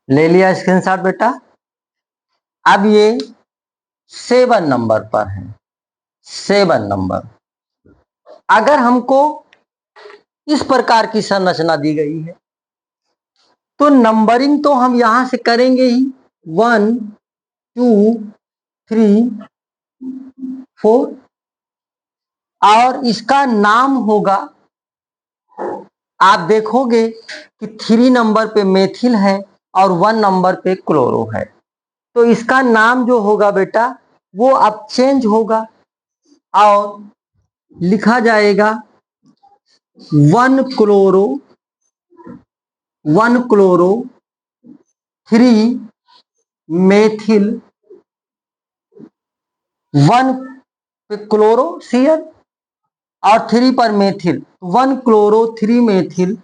ले लिया स्क्रीनशॉट बेटा। अब ये 7 नंबर पर है, 7 नंबर। अगर हमको इस प्रकार की संरचना दी गई है तो नंबरिंग तो हम यहां से करेंगे ही, 1 2 3 4, और इसका नाम होगा, आप देखोगे कि 3 नंबर पे मेथिल है और 1 नंबर पे क्लोरो है, तो इसका नाम जो होगा बेटा वो अब चेंज होगा और लिखा जाएगा 1 क्लोरो 3 मेथिल 1 पे क्लोरो Cl और 3 पर मेथिल, 1 क्लोरो 3 मेथिल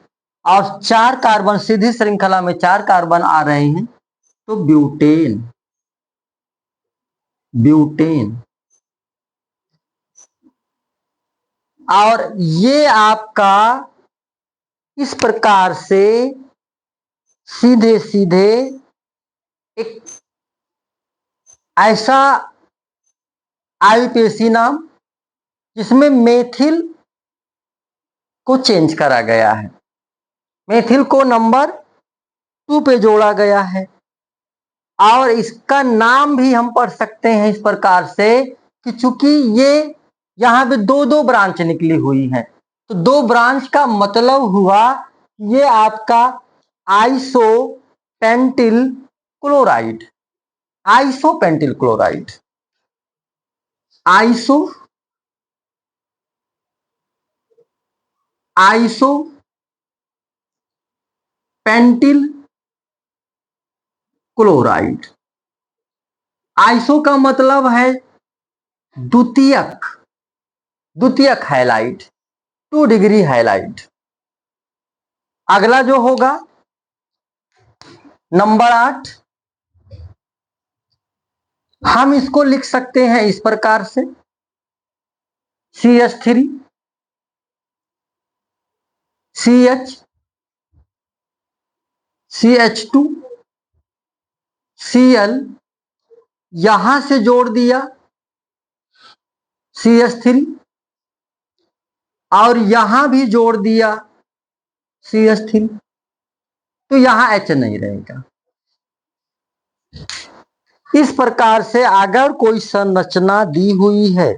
और 4 कार्बन, सीधी श्रृंखला में 4 कार्बन आ रहे हैं, तो ब्यूटेन, ब्यूटेन। और ये आपका इस प्रकार से सीधे सीधे एक ऐसा आईयूपीएसी नाम जिसमें मेथिल को चेंज करा गया है, मेथिल को नंबर 2 पे जोड़ा गया है, और इसका नाम भी हम पढ़ सकते हैं इस प्रकार से कि चूंकि ये यहां पे दो दो ब्रांच निकली हुई है, तो 2 ब्रांच का मतलब हुआ ये आपका isopentyl chloride, isopentyl chloride, iso isopentyl chloride. Iso का मतलब है द्वितीयक, द्वितीयक हैलाइड, 2 डिग्री हैलाइड। अगला जो होगा नंबर 8, हम इसको लिख सकते हैं इस प्रकार से CH3 CH CH2 Cl, यहां से जोड़ दिया CH3 और यहां भी जोड़ दिया CH3, तो यहां H नहीं रहेगा। इस प्रकार से अगर कोई संरचना दी हुई है,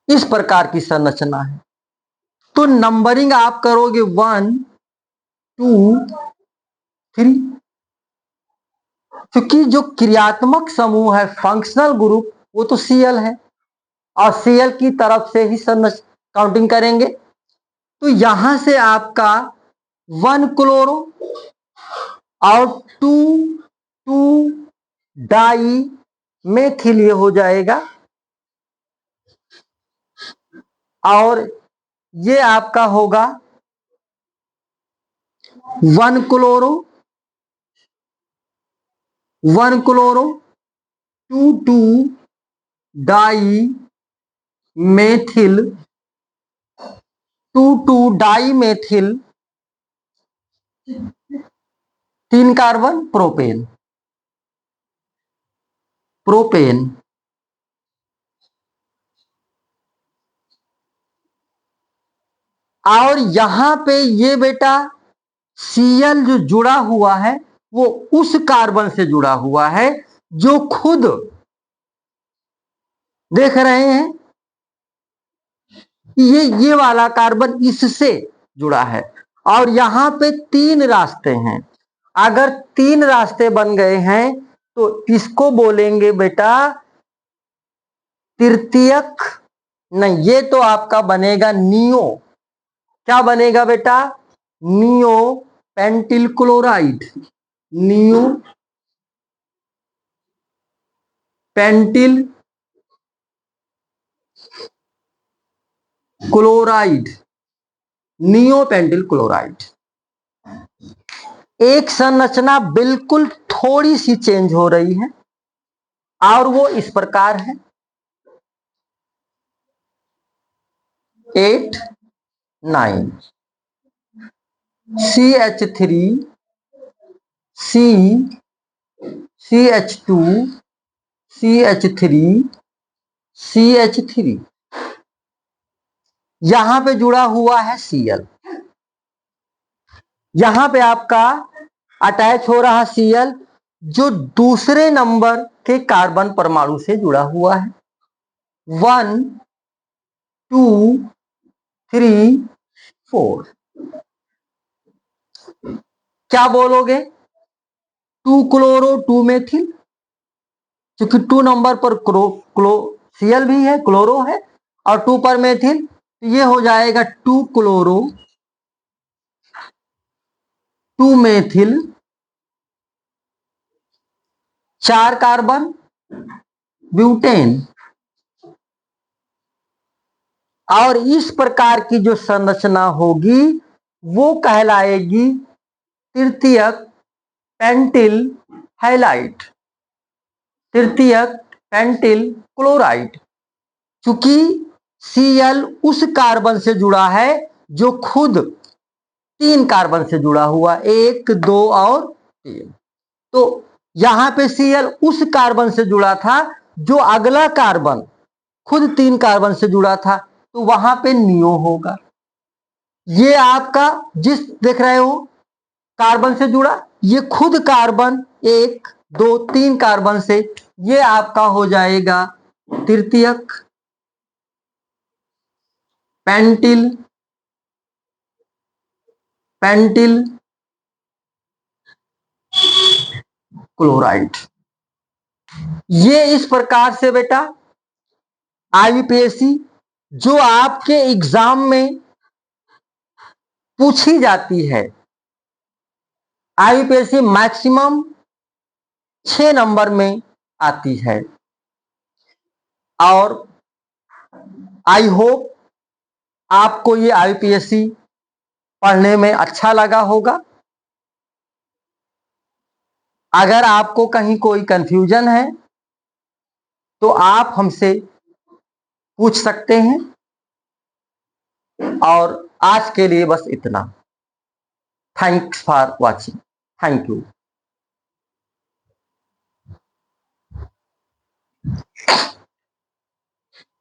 इस प्रकार की संरचना है, तो नंबरिंग आप करोगे 1 2 3, क्योंकि जो क्रियात्मक समूह है फंक्शनल ग्रुप वो तो Cl है और Cl की तरफ से ही काउंटिंग करेंगे, तो यहां से आपका 1 क्लोरो और 2 डाई मेथिल ये हो जाएगा, और ये आपका होगा 1 chloro 2 di methyl 2 di methyl 3 carbon propane, propane. और यहां पे ये बेटा Cl जो जुड़ा हुआ है वो उस कार्बन से जुड़ा हुआ है जो खुद देख रहे हैं कि ये वाला कार्बन इससे जुड़ा है, और यहां पे 3 रास्ते हैं। अगर 3 रास्ते बन गए हैं तो इसको बोलेंगे बेटा तृतीयक, नहीं ये तो आपका बनेगा नियो, क्या बनेगा बेटा neo pentyl chloride, neo pentyl chloride, neo pentyl chloride. एक संरचना बिल्कुल थोड़ी सी चेंज हो रही है और वो इस प्रकार है 8 9 CH3 सी CH2 CH3 CH3, यहां पे जुड़ा हुआ है Cl, यहां पे आपका अटैच हो रहा Cl जो दूसरे नंबर के कार्बन परमाणु से जुड़ा हुआ है। 1 2 3 4, क्या बोलोगे? 2 क्लोरो 2 मेथिल, क्योंकि 2 नंबर पर Cl भी है, क्लोरो है, और 2 पर मेथिल, तो ये हो जाएगा 2 क्लोरो 2 मेथिल, 4 कार्बन ब्यूटेन। और इस प्रकार की जो संरचना होगी वो कहलाएगी तृतीयक पेंटिल हैलाइड, तृतीयक पेंटिल क्लोराइड। चूंकि Cl उस कार्बन से जुड़ा है जो खुद 3 कार्बन से जुड़ा हुआ, 1 2 और 3, तो यहां पे Cl उस कार्बन से जुड़ा था जो अगला कार्बन खुद 3 कार्बन से जुड़ा था, तो वहां पे नियो होगा। ये आपका जिस देख रहे हो कार्बन से जुड़ा, ये खुद कार्बन 1 2 3 कार्बन से, ये आपका हो जाएगा तृतीयक पेंटिल पेंटिल क्लोराइड। ये इस प्रकार से बेटा आईयूपीएसी जो आपके एग्जाम में पूछी जाती है, आईयूपीएसी मैक्सिमम 6 नंबर में आती है। और आई होप आपको ये आईयूपीएसी पढ़ने में अच्छा लगा होगा। अगर आपको कहीं कोई कंफ्यूजन है तो आप हमसे पूछ सकते हैं। और आज के लिए बस इतना। Thanks for watching. Thank you.